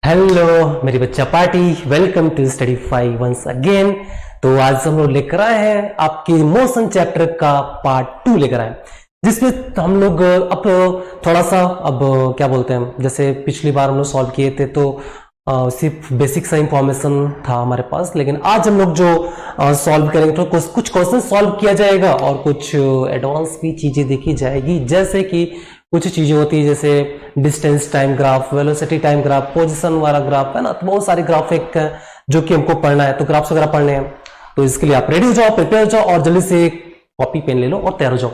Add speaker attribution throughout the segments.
Speaker 1: Hello मेरी बच्चा party, welcome to study 5 once again. तो आज हम लोग लेकर आए हैं आपके मोशन चैप्टर का पार्ट 2 लेकर आए, जिसमें हम लोग अब थोड़ा सा क्या बोलते हैं, जैसे पिछली बार हम लोग सॉल्व किए थे तो सिर्फ बेसिक सा इंफॉर्मेशन था हमारे पास, लेकिन आज हम लोग जो सॉल्व करेंगे तो कुछ क्वेश्चन सॉल्व किया जाएगा और कुछ एडवांस भी चीजें देखी जाएगी। जैसे कि कुछ चीजें होती है जैसे distance time graph, velocity time graph, position वाला ग्राफ है ना, तो बहुत सारे ग्राफ एक जो कि हमको पढ़ना है, तो ग्राफ्स वगैरह पढ़ने हैं। तो इसके लिए आप रेडी हो जाओ, प्रिपेयर हो जाओ और जल्दी से कॉपी पेन ले लो और तैयार हो जाओ।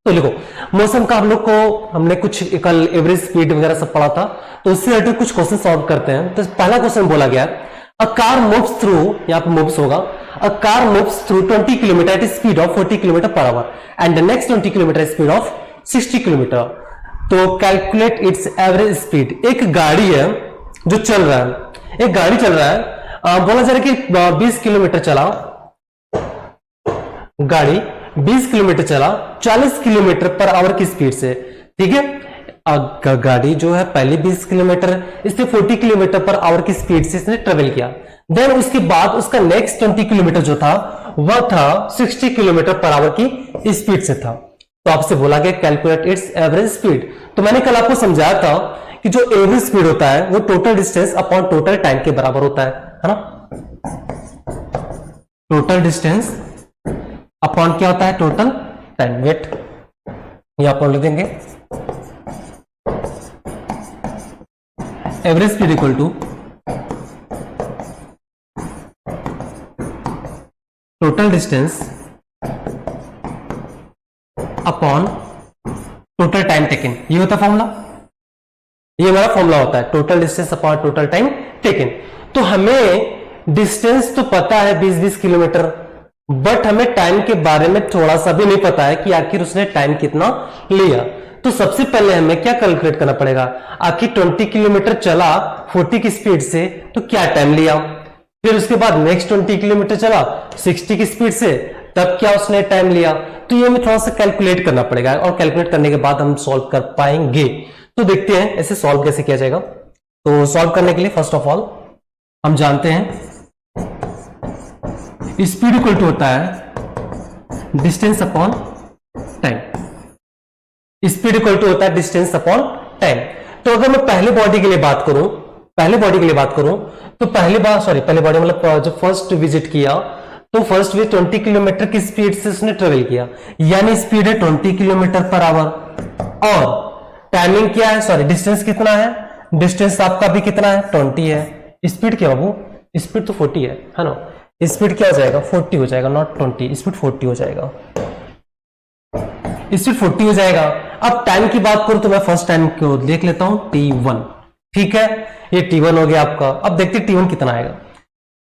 Speaker 1: तो लिखो, मौसम का हम लोग को हमने कुछ कल एवरेज स्पीड वगैरह सब पढ़ा था, तो उससे रिलेटेड कुछ क्वेश्चन सॉल्व करते हैं। तो पहला क्वेश्चन बोला गया, अ कार मूव्स थ्रू, यहाँ पे मूव्स होगा, a car moves through 20 kilometre at speed of 40 kilometre per hour and the next 20 kilometre speed of 60 kilometre. तो कैलकुलेट इट्स एवरेज स्पीड। एक गाड़ी है जो चल रहा है, एक गाड़ी चल रहा है, बोला जा रहा है कि 20 किलोमीटर चला, गाड़ी 20 किलोमीटर चला 40 किलोमीटर पर आवर की स्पीड से। ठीक है, गाड़ी जो है पहले 20 किलोमीटर, इससे 40 किलोमीटर पर आवर की स्पीड से इसने ट्रेवल किया। देन उसके बाद उसका नेक्स्ट 20 किलोमीटर जो था वह था 60 किलोमीटर पर आवर की स्पीड से था। तो आपसे बोला गया कैलकुलेट इट्स एवरेज स्पीड। तो मैंने कल आपको समझाया था कि जो एवरेज स्पीड होता है वो total distance upon total time के बराबर होता है ना। टोटल डिस्टेंस अपॉन क्या होता है, टोटल टाइम। वेट, यहां पर लिख देंगे average speed equal to total distance upon total time taken. ये होता है फॉर्मूला, ये हमारा फॉर्मूला होता है, total distance upon total time taken. तो हमें डिस्टेंस तो पता है 20-20 किलोमीटर, बट हमें टाइम के बारे में थोड़ा सा भी नहीं पता है कि आखिर उसने टाइम कितना लिया। तो सबसे पहले हमें क्या कैलकुलेट करना पड़ेगा, आखिर 20 किलोमीटर चला 40 की स्पीड से तो क्या टाइम लिया, फिर उसके बाद नेक्स्ट 20 किलोमीटर चला 60 की स्पीड से तब क्या उसने टाइम लिया। तो ये हमें थोड़ा सा कैलकुलेट करना पड़ेगा और कैलकुलेट करने के बाद हम सॉल्व कर पाएंगे। तो देखते हैं ऐसे सॉल्व कैसे किया जाएगा। तो सॉल्व करने के लिए फर्स्ट ऑफ ऑल हम जानते हैं स्पीड इक्वल टू होता है distance upon time. Speed equal to होता है डिस्टेंस अपॉन टाइम। तो अगर मैं पहले बॉडी के लिए बात करूं, तो पहले बॉडी मतलब जब फर्स्ट विजिट किया तो फर्स्ट वे 20 किलोमीटर की स्पीड से उसने ट्रेवल किया, यानी स्पीड है 20 किलोमीटर पर आवर। और टाइमिंग क्या है, डिस्टेंस कितना है, डिस्टेंस आपका भी कितना है 20 है। स्पीड क्या बाबू, स्पीड तो 40 है ना। स्पीड क्या हो जाएगा, 40 हो जाएगा, नॉट 20, स्पीड 40 हो जाएगा, स्पीड 40 हो जाएगा। अब टाइम की बात करूं तो मैं फर्स्ट टाइम को देख लेता हूं T1। ठीक है, ये T1 हो गया आपका। अब देखते T1 कितना आएगा।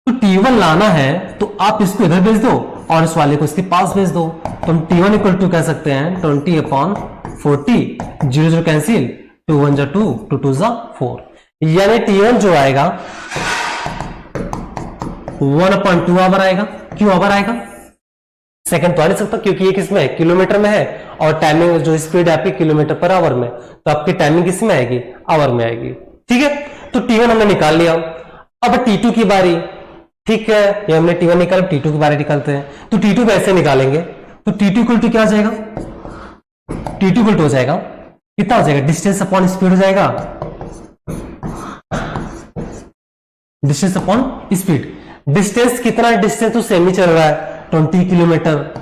Speaker 1: तो T1 लाना है तो आप इसको इधर भेज दो और इस वाले को इसके पास भेज दो। तो हम T1 इक्वल टू कह सकते हैं 20 अपॉन 40, 0 0 कैंसिल, 2 1 जा 2, 2 2 जा 4, यानी T1 जो आएगा 1/2 आवर आएगा। क्यों आवर आएगा, सेकंड तो आ नहीं सकता क्योंकि ये किसमें है, किलोमीटर में है, और टाइमिंग जो स्पीड है आपकी किलोमीटर पर आवर में, तो आपकी टाइमिंग किसमें आएगी, आवर में आएगी। ठीक है, तो T1 हमने निकाल लिया। अब T2 की बारी। ठीक है, ये हमने T1 निकाला, T2 की बारी निकालते हैं। तो T2 कैसे निकालेंगे, तो T2 इक्वल टू क्या हो जाएगा, T2 इक्वल टू हो जाएगा कितना हो जाएगा, डिस्टेंस अपॉन स्पीड हो जाएगा, डिस्टेंस अपॉन स्पीड। डिस्टेंस कितना है, डिस्टेंस तो सेम ही चल रहा है 20 किलोमीटर।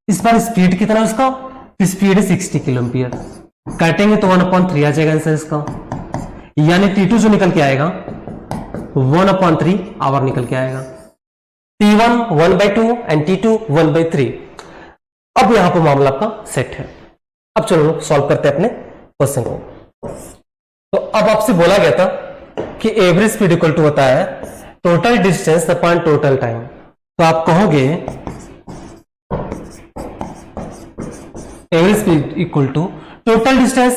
Speaker 1: इस बार स्पीड कितना है उसका, स्पीड है 60 किलोमीटर। काटेंगे तो 1/3 आ जाएगा आंसर इसका, यानी T2 जो निकल के आएगा 1/3 आवर निकल के आएगा। T1 1/2 and T2 1/3। अब यहां पर मामला आपका सेट है। अब चलो सॉल्व करते हैं अपने क्वेश्चन को। तो अब आपसे बोला गया था कि एवरेज स्पीड इक्वल टू होता है total distance upon total time. तो आप कहोगे average speed equal to total distance,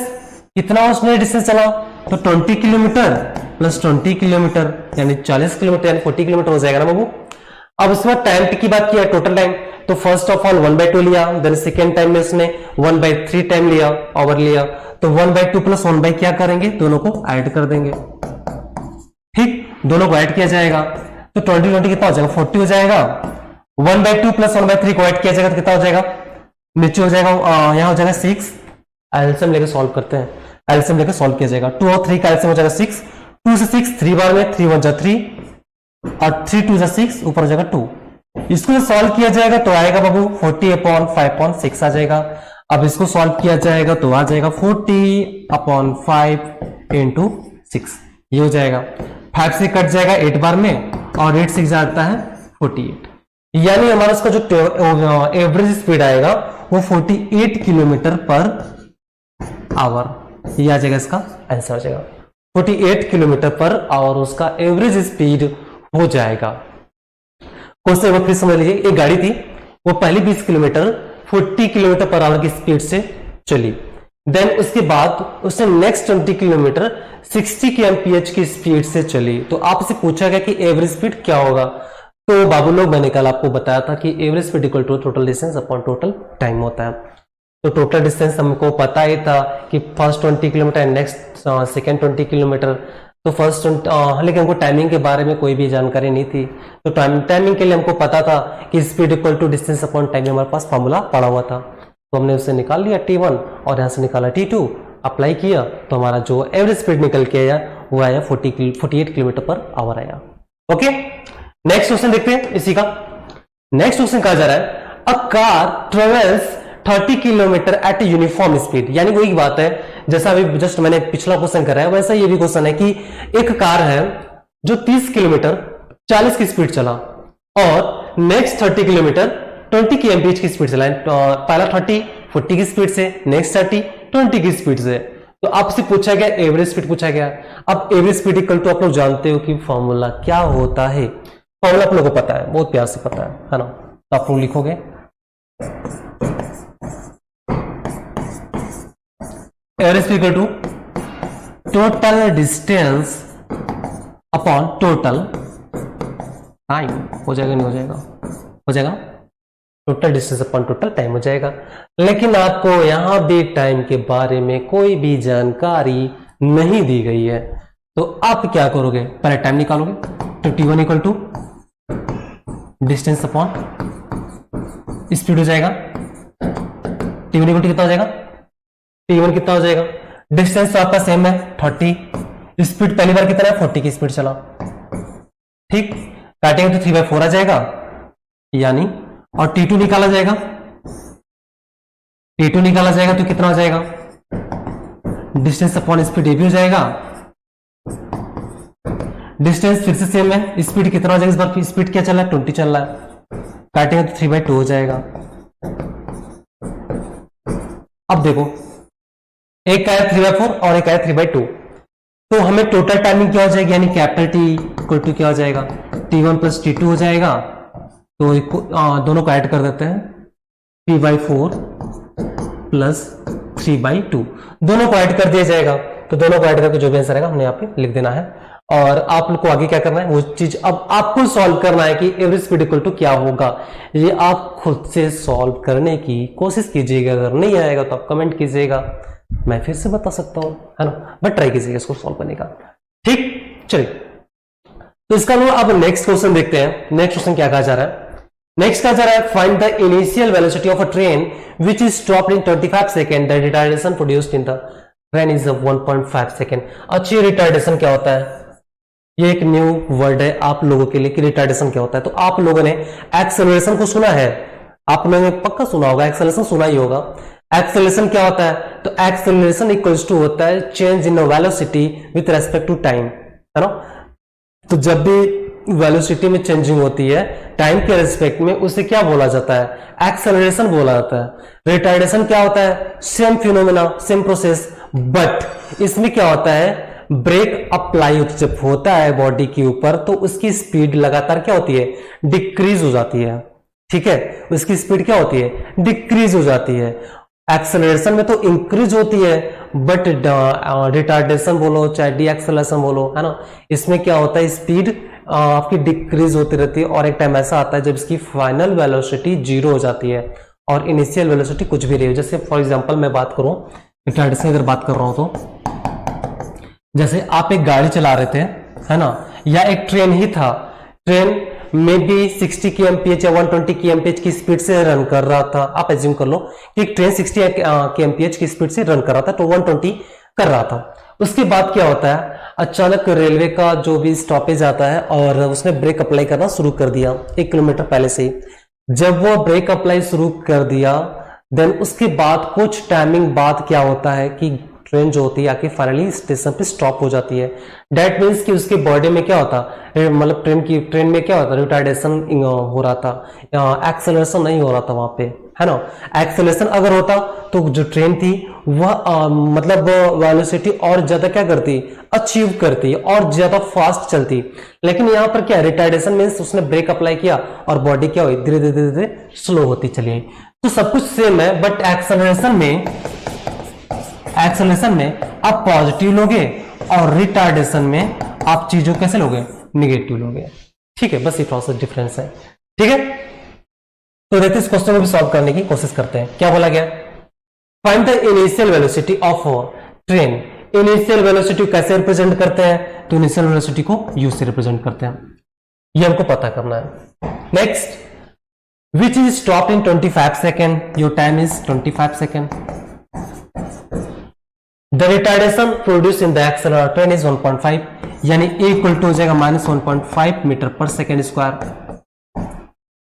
Speaker 1: कितना उसने डिस्टेंस चला, तो 20 किलोमीटर प्लस 20 किलोमीटर यानी 40 किलोमीटर यानी 40 किलोमीटर हो जाएगा ना बाबू। अब उसमें टाइम की बात किया, टोटल टाइम, तो फर्स्ट ऑफ ऑल 1/2 लिया, देन सेकेंड टाइम में उसने 1/3 टाइम लिया, ओवर लिया, तो 1/2 प्लस 1 क्या करेंगे, दोनों को ऐड कर देंगे। ठीक, दोनों को ऐड किया जाएगा तो 20 कितना हो जाएगा 40 हो जाएगा। 1/2 प्लस 1/3 को ऐड किया जाएगा तो कितना हो जाएगा, नीचे हो जाएगा यहाँ हो जाएगा 6। एलसीएम लेकर सॉल्व करते हैं, एलसीएम लेकर सॉल्व किया जाएगा। 2 और 3 का एलसीएम हो जाएगा 6, 2 से 6 3 बार में 3 1 जा 3 और 3 2 जा 6 ऊपर हो जाएगा 2। इसको सॉल्व किया जाएगा तो आएगा बाबू 40/5/6 आ जाएगा। अब इसको सॉल्व किया जाएगा तो आ जाएगा 40/5 × 6, ये हो जाएगा। 5 से कट जाएगा 8 बार में और 8 6 जाता है 48, यानी हमारा इसका जो एवरेज स्पीड आएगा वो 48 किलोमीटर पर आवर, ये आ जाएगा, इसका आंसर आ जाएगा 48 किलोमीटर पर आवर उसका एवरेज स्पीड हो जाएगा। क्वेश्चन फिर समझ लीजिए, एक गाड़ी थी वो पहले 20 किलोमीटर 40 किलोमीटर पर आवर की स्पीड से चली, देन उसके बाद उसने नेक्स्ट 20 किलोमीटर 60 kmph की स्पीड से चली। तो आपसे पूछा गया कि एवरेज स्पीड क्या होगा, तो बाबू लोग मैंने कल आपको बताया था कि average speed equal to total distance upon total time होता है। तो टोटल डिस्टेंस हमको पता ही था कि first 20 kilometre next second 20 kilometre, तो फर्स्ट लेकिन हमको टाइमिंग के बारे में कोई भी जानकारी नहीं थी। तो टाइमिंग के लिए हमको पता था कि speed equal to distance upon time, हमारे पास फॉर्मूला पड़ा हुआ था, तो हमने उससे निकाल लिया T1 और यहाँ से निकाला T2, अप्लाई किया तो हमारा जो एवरेज स्पीड निकल के आया वो आया 48 किलोमीटर पर आवर आया। ओके, नेक्स्ट क्वेश्चन देखते हैं इसी का। नेक्स्ट क्वेश्चन कहा जा रहा है a car travels 30 kilometre eight uniform speed, यानी वही बात है जैसा अभी जस्ट मैंने पिछला क्वेश्चन कराया वैसा ये भी क्वेश्चन है कि एक कार है जो 30 किलोमीटर 40 की स्पीड चला और नेक्स्ट 30 किलोमीटर 20 kmph की स्पीड चला। पहला 40 की स्पीड से, नेक्स्ट 20 की स्पीड से। तो आपसे पूछा गया एवरेज स्पीड पूछा गया। अब एवरेज स्पीड इक्वल टू आप लोग जानते हो कि फॉर्मूला क्या होता है, फॉर्मूला आप लोगों को पता है, बहुत प्यार से पता है ना। तो आप लोग लिखोगे average speed equal to total distance upon total time. हो जाएगा नहीं हो जाएगा, हो जाएगा total distance upon total time हो जाएगा। लेकिन आपको यहां भी टाइम के बारे में कोई भी जानकारी नहीं दी गई है, तो आप क्या करोगे, पहले टाइम निकालोगे। तो T1 equal to distance upon speed हो जाएगा। T1 इक्वल टू कितना हो जाएगा, T1 कितना हो जाएगा, डिस्टेंस तो आपका सेम है 30, स्पीड पहली बार कितना है 40 की स्पीड चला, ठीक, काटेंगे तो 3/4 आ जाएगा यानी, और T2 निकाला जाएगा, T2 निकाला जाएगा तो कितना हो जाएगा, डिस्टेंस अपॉन स्पीड ये भी हो जाएगा। डिस्टेंस फिर से सेम है, स्पीड कितना हो जाएगा, इस बार स्पीड क्या चल रहा है 20 चल रहा है, काटेंगे तो 3/2 हो जाएगा। अब देखो एक आया 3/4 और एक आया 3/2, तो हमें टोटल टाइमिंग क्या हो जाएगी, यानी कैपिटल T इक्वल टू क्या हो जाएगा, T1 प्लस T2 हो जाएगा। तो दोनों को ऐड कर देते हैं, 3/4 प्लस 3/2, दोनों को ऐड कर दिया जाएगा। तो दोनों को ऐड करके जो भी आंसर आएगा हमने यहाँ पे लिख देना है, और आप लोग को आगे क्या करना है वो चीज अब आपको सॉल्व करना है कि एवरेज स्पीड इक्वल टू क्या होगा। ये आप खुद से सॉल्व करने की कोशिश कीजिएगा, अगर नहीं आएगा तो आप कमेंट कीजिएगा, मैं फिर से बता सकता हूं, है ना, बट ट्राई कीजिएगा इसको सॉल्व करने का, ठीक। चलिए तो इसका अब नेक्स्ट क्वेश्चन देखते हैं। नेक्स्ट क्वेश्चन क्या कहा जा रहा है, नेक्स्ट कहा जा रहा है find the initial velocity of a train which is stopped in 25 second, the retardation produced in the train is 1.5 second. अच्छी रिटार्डेशन क्या होता है, ये एक न्यू वर्ड है आप लोगों के लिए कि रिटार्डेशन क्या होता है। तो आप लोगों ने एक्सेलरेशन को सुना है, आप लोगों ने पक्का सुना होगा, एक्सेलरेशन सुना ही होगा। एक्सेलरेशन क्या होता है, तो एक्सेलरेशन इक्वल्स टू होता है change in velocity with respect to time, है ना। तो जब भी वेलोसिटी में चेंजिंग होती है टाइम के रेस्पेक्ट में, उसे क्या बोला जाता है, एक्सेलरेशन बोला जाता है। रिटार्डेशन क्या होता है, same phenomena same process, but इसमें क्या होता है, ब्रेक अप्लाई जब होता है बॉडी के ऊपर तो उसकी स्पीड लगातार क्या होती है, डिक्रीज हो जाती है, ठीक है, उसकी स्पीड क्या होती है, डिक्रीज हो जाती है। एक्सेलरेशन में तो इंक्रीज होती है, बट रिटार्डेशन बोलो चाहे डी एक्सेलरेशन बोलो, है ना, इसमें क्या होता है, स्पीड आपकी डिक्रीज होती रहती है, और एक टाइम ऐसा आता है जब इसकी फाइनल वेलोसिटी 0 हो जाती है और इनिशियल वेलोसिटी कुछ भी रही हो। जैसे फॉर एग्जांपल मैं बात करूं, रिटार्डेशन अगर बात कर रहा हूं तो जैसे आप एक गाड़ी चला रहे थे, है ना, या एक ट्रेन ही था, ट्रेन में भी 60 kmph या 120 kmph की स्पीड से रन कर रहा था, आप एज्यूम कर लो कि ट्रेन 60 kmph की स्पीड से रन कर रहा था, तो 120 कर रहा था। उसके बाद क्या होता है, अचानक रेलवे का जो भी स्टॉपेज आता है और उसने ब्रेक अप्लाई करना शुरू कर दिया 1 किलोमीटर पहले से ही। जब वो ब्रेक अप्लाई शुरू कर दिया, देन उसके बाद कुछ टाइमिंग बाद क्या होता है कि ट्रेन जो होती है आके फाइनली स्टेशन पे स्टॉप हो जाती है। डेट मीन्स कि उसके बॉडी में क्या होता है, मतलब ट्रेन में क्या होता है, रिटार्डेशन हो रहा था, एक्सेलरेशन नहीं हो रहा था वहां पे, है ना। एक्सेलरेशन अगर होता तो जो ट्रेन थी वह मतलब वेलोसिटी और ज्यादा क्या करती, अचीव करती और ज्यादा फास्ट चलती। लेकिन यहाँ पर क्या, रिटार्डेशन मीन्स उसने ब्रेक अप्लाई किया और बॉडी क्या हुई, धीरे धीरे धीरे धीरे स्लो होती चली आई। तो सब कुछ सेम है, बट एक्सेलरेशन में आप पॉजिटिव लोगे और रिटार्डेशन में आप चीजों कैसे लोगे, निगेटिव लोगे। ठीक है, बस ये प्रोसेस डिफरेंस है। ठीक है, तो देखते इस क्वेश्चन को भी सॉल्व करने की कोशिश करते हैं। क्या बोला गया, find the initial velocity of train. Initial velocity कैसे रिप्रेजेंट करते हैं, तो इनिशियल वेलोसिटी को u से रिप्रेजेंट करते हैं, ये हमको पता करना है। Next, which is stop in 25 second, your time is 25 second. The retardation produce in the accelerator train is 1.5, यानी a इक्वल टू हो जाएगा -1.5 मीटर पर सेकेंड स्क्वायर।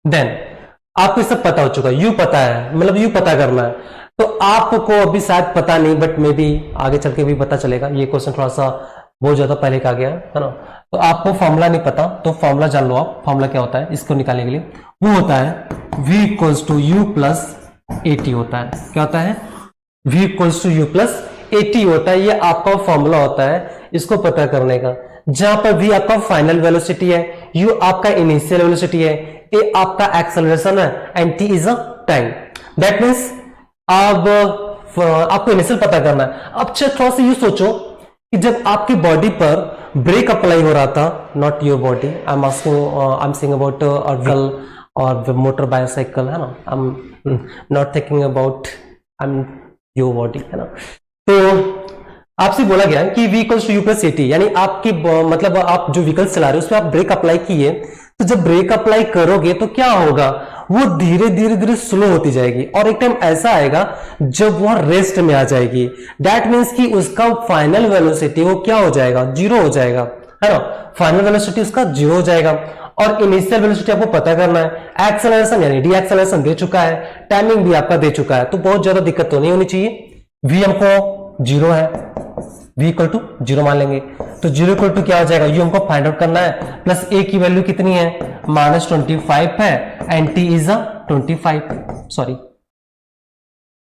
Speaker 1: देन आपको सब पता हो चुका, u पता है, मतलब u पता करना है। तो आपको अभी शायद पता नहीं, बट मे बी आगे चल के भी पता चलेगा। ये क्वेश्चन थोड़ा सा बहुत ज्यादा पहले का गया है ना, तो आपको फॉर्मूला नहीं पता तो फॉर्मूला जान लो आप। फॉर्मूला क्या होता है इसको निकालने के लिए, वो होता है v equals to u plus 80 होता है। क्या होता है, v equals to u plus 80 होता है। ये आपका फॉर्मूला होता है इसको पता करने का, जहां पर v आपका फाइनल वेलोसिटी है, u आपका इनिशियल वेलोसिटी है, a आपका एक्सेलरेशन है and t is a time. That means अब आपको इनिशियल पता करना है। अब थोड़ा सा ये सोचो कि जब आपकी बॉडी पर ब्रेक अप्लाई हो रहा था, not your body, I am saying about a vehicle और मोटर बाइसाइकिल, है ना, I am not thinking about I am your body, है ना। तो आपसे बोला गया कि v equals to u plus 80, यानी आपकी मतलब आप जो व्हीकल चला रहे हो उस पर आप ब्रेक अप्लाई किए, तो जब ब्रेक अप्लाई करोगे तो क्या होगा, वो धीरे धीरे धीरे स्लो होती जाएगी और एक टाइम ऐसा आएगा जब वह रेस्ट में आ जाएगी। दैट मीन्स कि उसका फाइनल वेलोसिटी वो क्या हो जाएगा, जीरो हो जाएगा, है ना। फाइनल वेलोसिटी उसका जीरो हो जाएगा और इनिशियल वेलोसिटी आपको पता करना है। एक्सेलरेशन यानी डी एक्सेलरेशन दे चुका है, टाइमिंग भी आपका दे चुका है, तो बहुत ज्यादा दिक्कत तो नहीं होनी चाहिए। v हमको जीरो है, v इक्वल टू जीरो मान लेंगे, तो जीरो इक्वल टू क्या हो जाएगा, u हमको फाइंड आउट करना है, प्लस a की वैल्यू कितनी है, -25 है and t is 25, sorry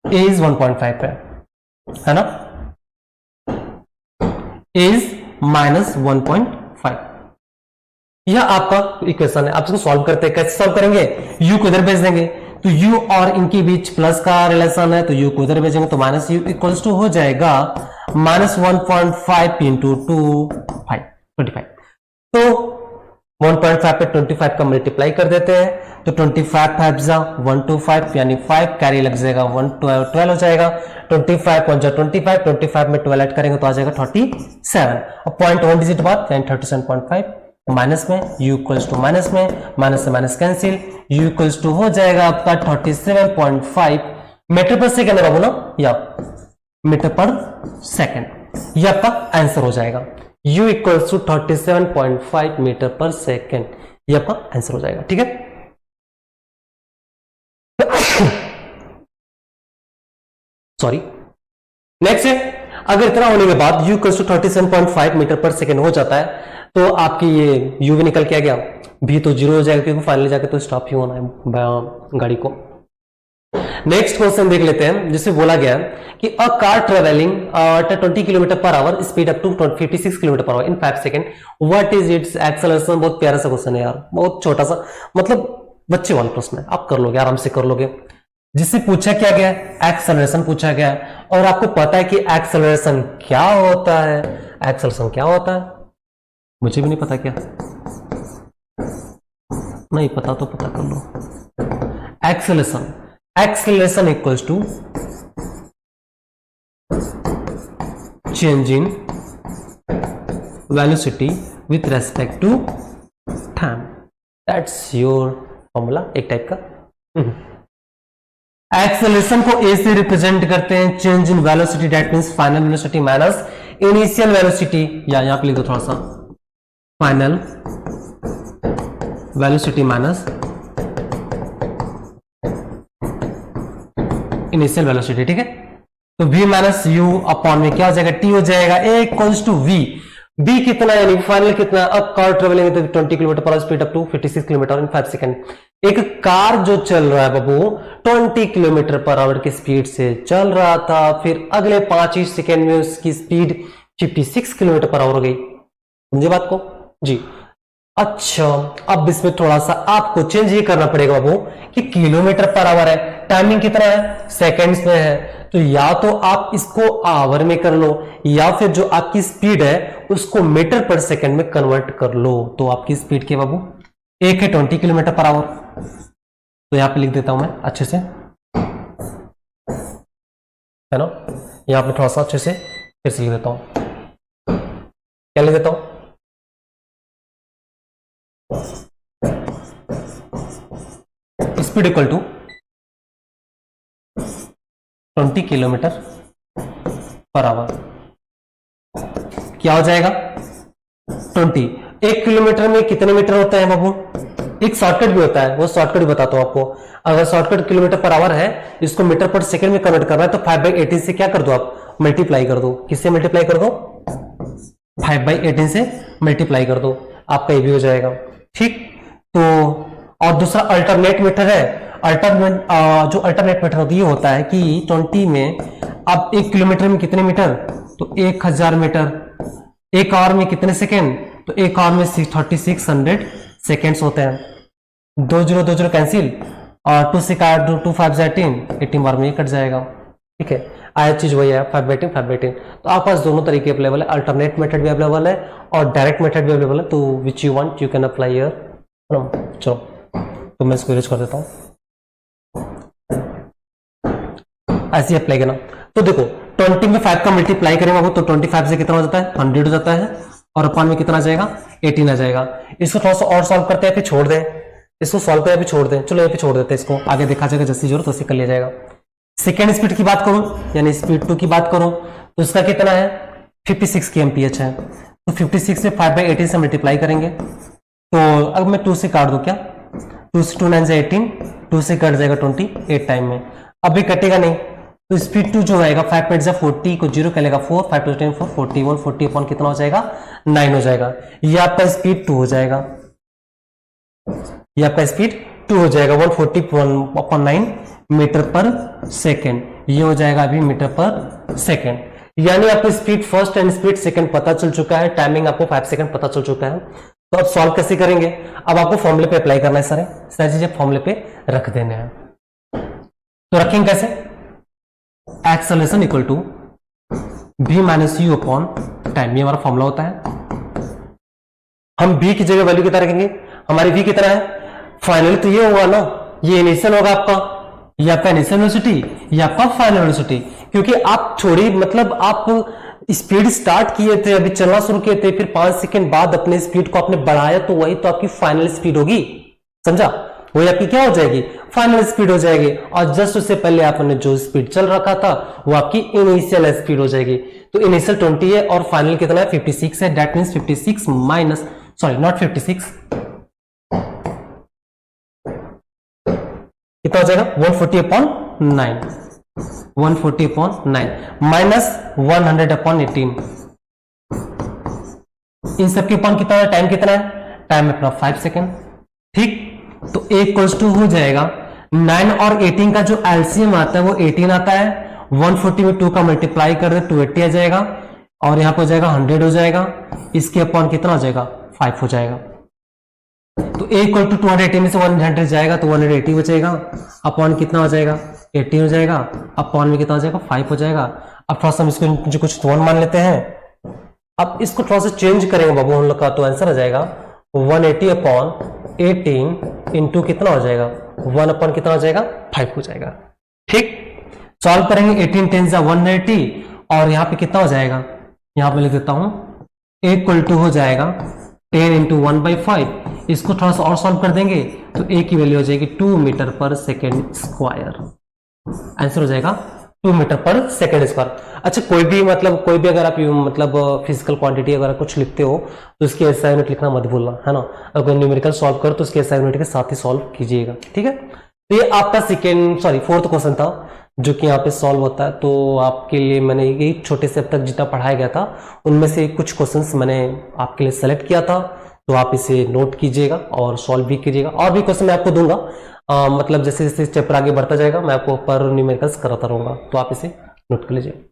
Speaker 1: a is 1.5 है ना, a इज -1.5। यह आपका इक्वेशन है। आप इसको सॉल्व करते हैं, कैसे सॉल्व करेंगे, u को इधर भेज देंगे, तो u और इनके बीच प्लस का रिलेशन है, तो u को इधर भेजेंगे, तो माइनस u इक्वल्स टू हो जाएगा -1.5 इंटू 25। तो 1.5 पे 25 का मल्टीप्लाई कर देते हैं, तो 25 5 जा 125, यानी 5 कैरी लग जाएगा, 12 हो जाएगा। 25 5 जा 25 में 12 ऐड करेंगे तो आ जाएगा 37। अब पॉइंट 1 डिजिट बाद 37.5 माइनस में, u इक्वल्स टू माइनस में, माइनस से minus cancel, u equals to हो जाएगा आपका 37.5 मीटर पर सेकेंड है बाबू ना, या मीटर पर सेकेंड। ये आपका आंसर हो जाएगा, u इक्वल्स टू 37.5 मीटर पर सेकेंड, ये आपका आंसर हो जाएगा। ठीक है, सॉरी। नेक्स्ट है, अगर इतना होने के बाद u इक्वल्स टू 37.5 मीटर पर सेकेंड हो जाता है, तो आपकी ये u भी निकल के आ गया, v तो जीरो हो जाएगा क्योंकि फाइनली जाके तो स्टॉप ही होना है गाड़ी को। नेक्स्ट क्वेश्चन देख लेते हैं, जिसमें बोला गया कि a car travelling at 20 kilometre per hour, speed up to 56 kilometre per hour in 5 second, what is its acceleration. बहुत प्यारा सा क्वेश्चन है यार, बहुत छोटा सा, मतलब बच्चे वाला प्रश्न है, आप कर लोगे, आराम से कर लोगे। जिससे पूछा क्या गया, एक्सेलरेशन पूछा गया, और आपको पता है कि एक्सेलरेशन क्या होता है। एक्सेलरेशन क्या होता है मुझे भी नहीं पता, क्या नहीं पता तो पता कर लो। Acceleration equals to change in velocity with respect to time. That's your formula, एक टाइप का। एक्सेलरेशन को ए से रिप्रेजेंट करते हैं, change in velocity that means final velocity minus initial velocity, या यहां पे लिख दो थोड़ा सा, final velocity minus initial velocity. ठीक है, तो v माइनस यू अपॉन में क्या हो जाएगा, t हो जाएगा, a equals to v। b कितना है, यानी फाइनल कितना, अब car travelling with 20 kilometre per speed up to 56 kilometre in 5 second. एक कार जो चल रहा है बाबू 20 किलोमीटर पर आवर की स्पीड से चल रहा था, फिर अगले 5 ही सेकंड में उसकी स्पीड 56 किलोमीटर पर आवर हो गई। समझे बात को जी। अच्छा, अब इसमें थोड़ा सा आपको चेंज ये करना पड़ेगा बाबू कि किलोमीटर पर आवर है, टाइमिंग कितना है, सेकंड्स में है, तो या तो आप इसको आवर में कर लो, या फिर जो आपकी स्पीड है उसको मीटर पर सेकंड में कन्वर्ट कर लो। तो आपकी स्पीड के बाबू एक है 20 किलोमीटर पर आवर, तो यहां पे लिख देता हूं मैं अच्छे से, है ना, यहां पे थोड़ा सा अच्छे से फिर से लिख देता हूं, क्या लिख देता हूं, speed equal to 20 kilometre per hour, क्या हो जाएगा 20। 1 किलोमीटर में कितने मीटर होता है बाबू, एक शॉर्टकट भी होता है, वो शॉर्टकट भी बताता हूं आपको। अगर शॉर्टकट किलोमीटर पर आवर है, इसको मीटर पर सेकंड में कन्वर्ट करना है, तो 5/18 से क्या कर दो आप, मल्टीप्लाई कर दो। किससे मल्टीप्लाई कर दो, 5/18 से मल्टीप्लाई कर दो, आपका ये भी हो जाएगा। ठीक, तो और दूसरा अल्टरनेट मीटर है, जो अल्टरनेट मीटर होती है होता है कि 20 में अब 1 किलोमीटर में कितने मीटर, तो 1000 मीटर। 1 आवर में कितने सेकेंड, तो 1 आवर में 3600 सेकेंड्स होते हैं। 20 कैंसिल, और 2 से काट दो, 2 5 18 बार में ये कट जाएगा। ठीक है, आया चीज वही है, 5/18। तो आपके पास दोनों तरीके अवेलेबल है, अल्टरनेट मेथड भी अवेलेबल है और डायरेक्ट मेथड भी अवेलेबल है, तो which you want you can apply here. चलो, तो मैं इसको यूज कर देता हूं, ऐसे अप्लाई करना। तो देखो 20 में 5 का मल्टीप्लाई करेंगे तो 25 से कितना हो जाता है, 100 हो जाता है, और अपॉन में कितना आ जाएगा, 18 आ जाएगा। इसको थोड़ा सा और सॉल्व करते हैं, फिर छोड़ दें, इसको सॉल्व करते हैं, फिर छोड़ दें, चलो ये पे छोड़ देते हैं, इसको आगे देखा जाएगा, जैसी जरूरत वैसे कर लिया जाएगा। सेकेंड स्पीड की बात करूं, यानी स्पीड 2 की बात करूं, तो इसका कितना है, 56 kmph है, तो 56 से 5/18 से मल्टीप्लाई करेंगे, तो अब मैं 2 से काट दूं, क्या 2 से 2 9 से 18, 2 से कट जाएगा 28 टाइम में, अभी कटेगा नहीं, तो स्पीड 2 जो आएगा 5 मिनट से 40 को 0 कर लेगा, 4 5 2 10 4 41 40 अपॉन कितना हो जाएगा, 9 हो जाएगा। ये आपका स्पीड 2 हो जाएगा, ये आपका स्पीड 2 हो जाएगा, 140/9 मीटर पर सेकेंड, ये हो जाएगा अभी मीटर पर सेकेंड। यानी आपको speed first and speed second पता चल चुका है, टाइमिंग आपको 5 सेकंड पता चल चुका है। तो अब सॉल्व कैसे करेंगे, अब आपको फॉर्मूले पे अप्लाई करना है, सारी चीजें फॉर्मूले पे रख देने हैं। तो रखेंगे कैसे, acceleration equal to v minus u upon time, ये हमारा फॉर्मूला होता है। हम v की जगह वैल्यू कितना रखेंगे, हमारी v कितना है, फाइनल तो ये होगा ना, ये इनिशियल होगा आपका, ये आपका इनिशियल वेलोसिटी, ये आपका फाइनल वेलोसिटी, क्योंकि आप छोड़ी मतलब आप स्पीड स्टार्ट किए थे, अभी चलना शुरू किए थे, फिर 5 सेकंड बाद अपने स्पीड को आपने बढ़ाया, तो वही तो आपकी फाइनल स्पीड होगी, समझा, वही आपकी क्या हो जाएगी, फाइनल स्पीड हो जाएगी। और जस्ट उससे पहले आपने जो स्पीड चल रखा था वो आपकी इनिशियल स्पीड हो जाएगी। तो इनिशियल 20 है और फाइनल कितना है, 56 है, that means 56 minus, sorry not 56, कितना हो जाएगा, 140/9, 140/9 माइनस 100/18। इन सबके अपॉन कितना है, टाइम कितना है, टाइम अपना 5 सेकेंड। ठीक, तो a इक्वल्स टू हो जाएगा 9 और 18 का जो एलसीएम आता है वो 18 आता है, 140 में 2 का मल्टीप्लाई कर दे 280 आ जाएगा, और यहां पर हो जाएगा 100 हो जाएगा, इसके अपॉन कितना हो जाएगा, 5 हो जाएगा। तो a इक्वल टू 280 में से 100 जाएगा तो 180 बचेगा, अपॉन कितना हो जाएगा, 80 हो जाएगा, अपॉन में कितना हो जाएगा, 5 हो जाएगा। अब थोड़ा सा हम इसको जो कुछ 1 मान लेते हैं, अब इसको थोड़ा सा चेंज करेंगे बाबू हम लोग का, तो आंसर आ जाएगा 180/18 इंटू कितना हो जाएगा, 1 अपॉन कितना हो जाएगा, 5 हो जाएगा। ठीक, सॉल्व करेंगे, 18 10 180, और यहां पे कितना हो जाएगा, यहां पे लिख देता हूं, a इक्वल टू हो जाएगा 10 इंटू 1/5, इसको थोड़ा सा और सॉल्व कर देंगे तो ए की वैल्यू हो जाएगी 2 मीटर पर सेकेंड स्क्वायर। आंसर हो जाएगा 2 मीटर पर सेकेंड स्क्वायर। अच्छा, कोई भी मतलब कोई भी अगर आप मतलब फिजिकल क्वांटिटी अगर कुछ लिखते हो तो उसकी एसआई यूनिट लिखना मत भूलना, है ना। अगर न्यूमेरिकल सॉल्व करो तो उसकी एसआई यूनिट के साथ ही सॉल्व कीजिएगा, ठीक है। तो ये आपका फोर्थ क्वेश्चन था जो कि यहाँ पे सॉल्व होता है। तो आपके लिए मैंने यही छोटे से अब तक जितना पढ़ाया गया था उनमें से कुछ क्वेश्चंस मैंने आपके लिए सेलेक्ट किया था, तो आप इसे नोट कीजिएगा और सॉल्व भी कीजिएगा। और भी क्वेश्चन मैं आपको दूंगा, मतलब जैसे जैसे चैप्टर आगे बढ़ता जाएगा मैं आपको पर न्यूमेरिकल्स कराता रहूंगा, तो आप इसे नोट कर लीजिए।